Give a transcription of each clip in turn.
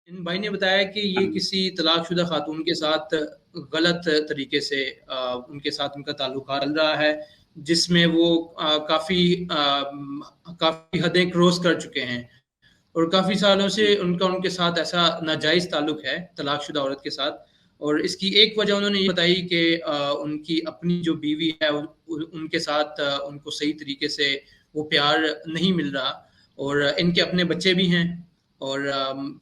इन भाई ने बताया कि ये किसी तलाकशुदा खातून के साथ गलत तरीके से उनके साथ उनका ताल्लुकात चल रहा है, जिसमें वो काफ़ी हदें क्रॉस कर चुके हैं और काफ़ी सालों से उनके साथ ऐसा नाजायज़ ताल्लुक है तलाकशुदा औरत के साथ। और इसकी एक वजह उन्होंने ये बताई कि उनकी अपनी जो बीवी है उनके साथ उनको सही तरीके से वो प्यार नहीं मिल रहा और इनके अपने बच्चे भी हैं। और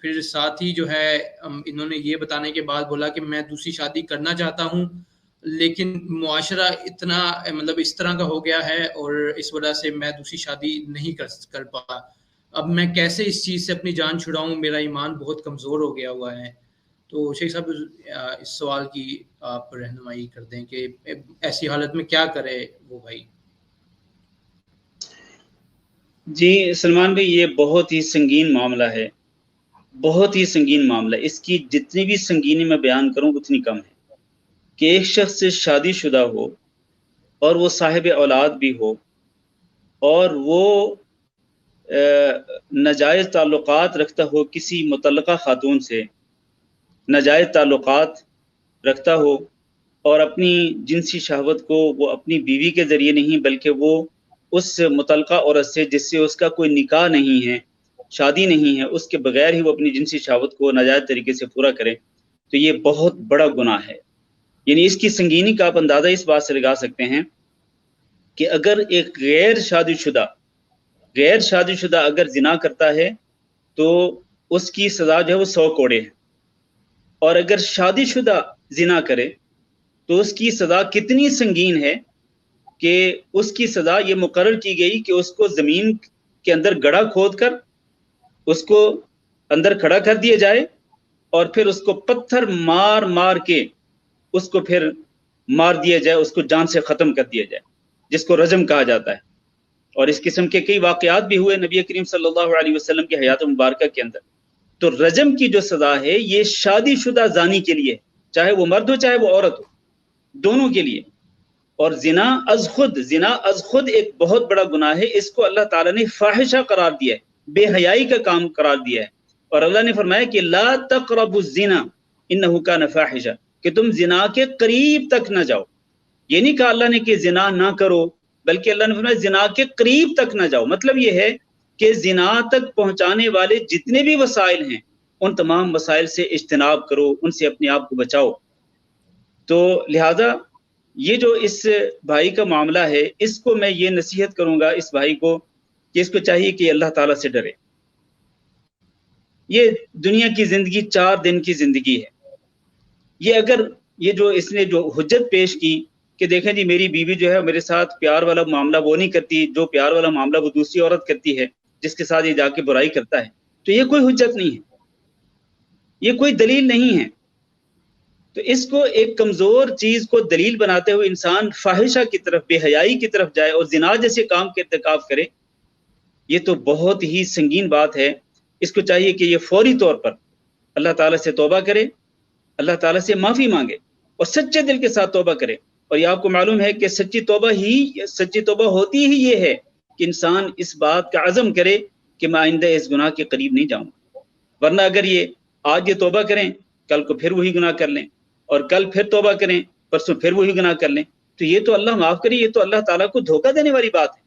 फिर साथ ही जो है इन्होंने ये बताने के बाद बोला कि मैं दूसरी शादी करना चाहता हूँ, लेकिन मुआशरा इतना मतलब इस तरह का हो गया है और इस वजह से मैं दूसरी शादी नहीं कर पा। अब मैं कैसे इस चीज़ से अपनी जान छुड़ाऊँ? मेरा ईमान बहुत कमज़ोर हो गया हुआ है। तो शेख साहब इस सवाल की आप रहनुमाई कर दें कि ऐसी हालत में क्या करे वो भाई? जी सलमान भाई, ये बहुत ही संगीन मामला है, बहुत ही संगीन मामला है। इसकी जितनी भी संगीनी मैं बयान करूं उतनी कम है कि एक शख्स से शादीशुदा हो और वो साहिब औलाद भी हो और वो नाजायज़ ताल्लुकात रखता हो किसी मुतल्लका खातून से, नाजायज़ ताल्लुकात रखता हो और अपनी जिनसी शहवत को वो अपनी बीवी के ज़रिए नहीं बल्कि वो उस मुतल्लका औरत से जिससे उसका कोई निकाह नहीं है, शादी नहीं है, उसके बगैर ही वो अपनी जिनसी शहवत को नाजायज़ तरीके से पूरा करे, तो ये बहुत बड़ा गुनाह है। यानी इसकी संगीनी का आप अंदाज़ा इस बात से लगा सकते हैं कि अगर एक गैर शादीशुदा अगर जिना करता है तो उसकी सज़ा जो है वो 100 कोड़े है, और अगर शादीशुदा जिना करे तो उसकी सज़ा कितनी संगीन है कि उसकी सज़ा ये मुकर्रर की गई कि उसको ज़मीन के अंदर गड्ढा खोद कर उसको अंदर खड़ा कर दिया जाए और फिर उसको पत्थर मार मार के उसको फिर मार दिया जाए, उसको जान से ख़त्म कर दिया जाए, जिसको रजम कहा जाता है। और इस किस्म के कई वाक़यात भी हुए नबी करीम सल्लल्लाहु अलैहि वसल्लम की हयात मुबारक के अंदर। तो रजम की जो सज़ा है ये शादीशुदा जानी के लिए, चाहे वो मर्द हो चाहे वो औरत हो, दोनों के लिए। और जिना अज खुद एक बहुत बड़ा गुनाह है। इसको अल्लाह ताला ने फाहिशा करार दिया है, बेहयाई का काम करार दिया है। और अल्लाह ने फरमाया कि ला तक़रबु ज़िना इन्नहु कान फाहिशा, कि तुम जिना के करीब तक ना जाओ। ये नहीं कहा अल्लाह ने कि जिना ना करो, बल्कि अल्लाह ने फरमाया जिना के करीब तक ना जाओ। मतलब ये है कि जिना तक पहुंचाने वाले जितने भी वसाइल हैं उन तमाम वसाइल से इज्तनाब करो, उनसे अपने आप को बचाओ। तो लिहाजा ये जो इस भाई का मामला है, इसको मैं ये नसीहत करूंगा इस भाई को कि इसको चाहिए कि अल्लाह ताला से डरे। ये दुनिया की जिंदगी 4 दिन की जिंदगी है। ये अगर ये जो इसने जो हुज्जत पेश की कि देखें जी मेरी बीवी जो है मेरे साथ प्यार वाला मामला वो नहीं करती, जो प्यार वाला मामला वो दूसरी औरत करती है जिसके साथ ये जाके बुराई करता है, तो ये कोई हुज्जत नहीं है, ये कोई दलील नहीं है। तो इसको एक कमजोर चीज को दलील बनाते हुए इंसान फाहिशा की तरफ, बेहयाई की तरफ जाए और जिना जैसे काम के इर्तिकाब करे, ये तो बहुत ही संगीन बात है। इसको चाहिए कि ये फौरी तौर पर अल्लाह ताला से तौबा करे, अल्लाह ताला से माफ़ी मांगे और सच्चे दिल के साथ तौबा करे। और ये आपको मालूम है कि सच्ची तौबा होती ही ये है कि इंसान इस बात का अज़म करे कि मैं आइंदा इस गुनाह के करीब नहीं जाऊंगा। वरना अगर ये आज ये तौबा करें, कल को फिर वही गुनाह कर लें, और कल फिर तौबा करें, परसों फिर वही गुनाह कर लें, तो ये तो अल्लाह माफ़ करे, ये तो अल्लाह ताला को धोखा देने वाली बात है।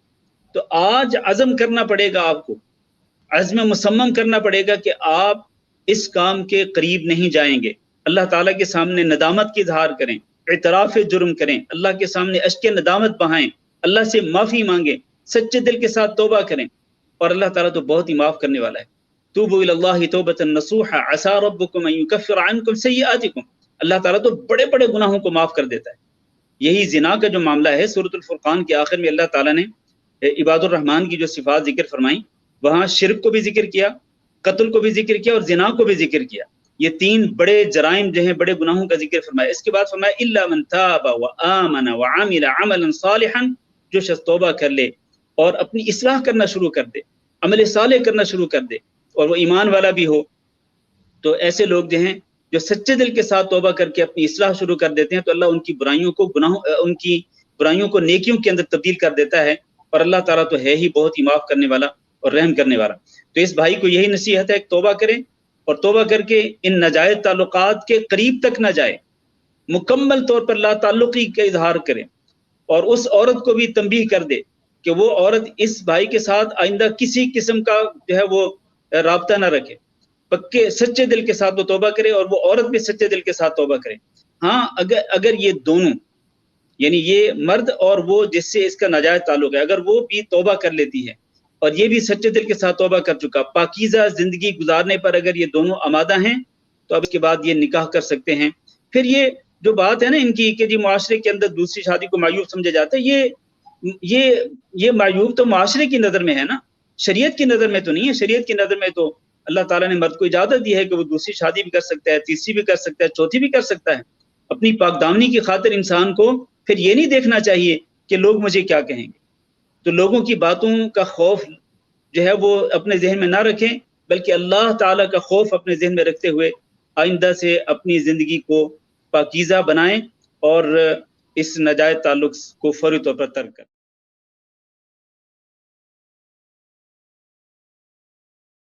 तो आज अज़म करना पड़ेगा, आपको अज़्म मुसम्मम करना पड़ेगा कि आप इस काम के करीब नहीं जाएंगे। अल्लाह ताला के सामने नदामत की इजहार करें, इतराफ़ जुर्म करें, अल्लाह के सामने अश्के नदामत बहाएं, अल्लाह से माफ़ी मांगें, सच्चे दिल के साथ तौबा करें, और अल्लाह ताला तो बहुत ही माफ़ करने वाला है। तूबू इलल्लाहि तौबतन नसूहा असा रब्बुकुम अन युकफ्फिर अन्कुम सय्यिआतिकुम। अल्लाह ताला तो बड़े बड़े गुनाहों को माफ़ कर देता है। यही जिना का जो मामला है, सूरतुल फुरक़ान के आखिर में अल्लाह ताला ने इबादुर रहमान की जो सिफात जिक्र फरमाई, वहाँ शिर्क को भी जिक्र किया, कत्ल को भी जिक्र किया और जिना को भी जिक्र किया। ये 3 बड़े जराइम जो हैं, बड़े गुनाहों का जिक्र फरमाया। इसके बाद फरमाया इल्ला मन ताबा व आमना व अमिला अमलन सालिहन, जो शख्स तौबा कर ले और अपनी इस्लाह करना शुरू कर दे, अमल सालेह करना शुरू कर दे, और वो ईमान वाला भी हो, तो ऐसे लोग जो हैं जो सच्चे दिल के साथ तौबा करके अपनी इस्लाह शुरू कर देते हैं, तो अल्लाह उनकी बुराइयों को नेकियों के अंदर तब्दील कर देता है। और अल्लाह ताला तो है ही बहुत ही माफ़ करने वाला और रहम करने वाला। तो इस भाई को यही नसीहत है, तौबा करें اور توبہ کر کے ان ناجائز تعلقات کے قریب تک نہ جائے، مکمل طور پر لا تعلقی کا اظہار کرے، اور اس عورت کو بھی تنبیہ کر دے کہ وہ عورت اس بھائی کے ساتھ آئندہ کسی قسم کا جو ہے وہ رابطہ نہ رکھے، پکے سچے دل کے ساتھ وہ توبہ کرے، اور وہ عورت بھی سچے دل کے ساتھ توبہ کرے۔ ہاں اگر یہ دونوں، یعنی یہ مرد اور وہ جس سے اس کا ناجائز تعلق ہے، اگر وہ بھی توبہ کر لیتی ہے اور یہ بھی سچے دل کے ساتھ توبہ کر چکا، پاکیزہ زندگی گزارنے پر اگر یہ دونوں آمادہ ہیں تو اب اس کے بعد یہ نکاح کر سکتے ہیں۔ پھر یہ جو بات ہے نا ان کی کہ جی معاشرے کے اندر دوسری شادی کو معیوب سمجھا جاتا ہے، یہ معیوب تو معاشرے کی نظر میں ہے نا، شریعت کی نظر میں تو نہیں ہے۔ شریعت کی نظر میں تو اللہ تعالیٰ نے مرد کو اجازت دی ہے کہ وہ دوسری شادی بھی کر سکتا ہے، تیسری بھی کر سکتا ہے، چوتھی بھی کر سکتا ہے۔ اپنی پاک دامنی کی خاطر انسان کو پھر یہ نہیں دیکھنا چاہیے کہ لوگ مجھے کیا کہیں گے، تو لوگوں کی باتوں کا خوف جو ہے وہ اپنے ذہن میں نہ رکھیں، بلکہ اللہ تعالیٰ کا خوف اپنے ذہن میں رکھتے ہوئے آئندہ سے اپنی زندگی کو پاکیزہ بنائیں اور اس ناجائز تعلق کو فوری طور پر ترک کریں۔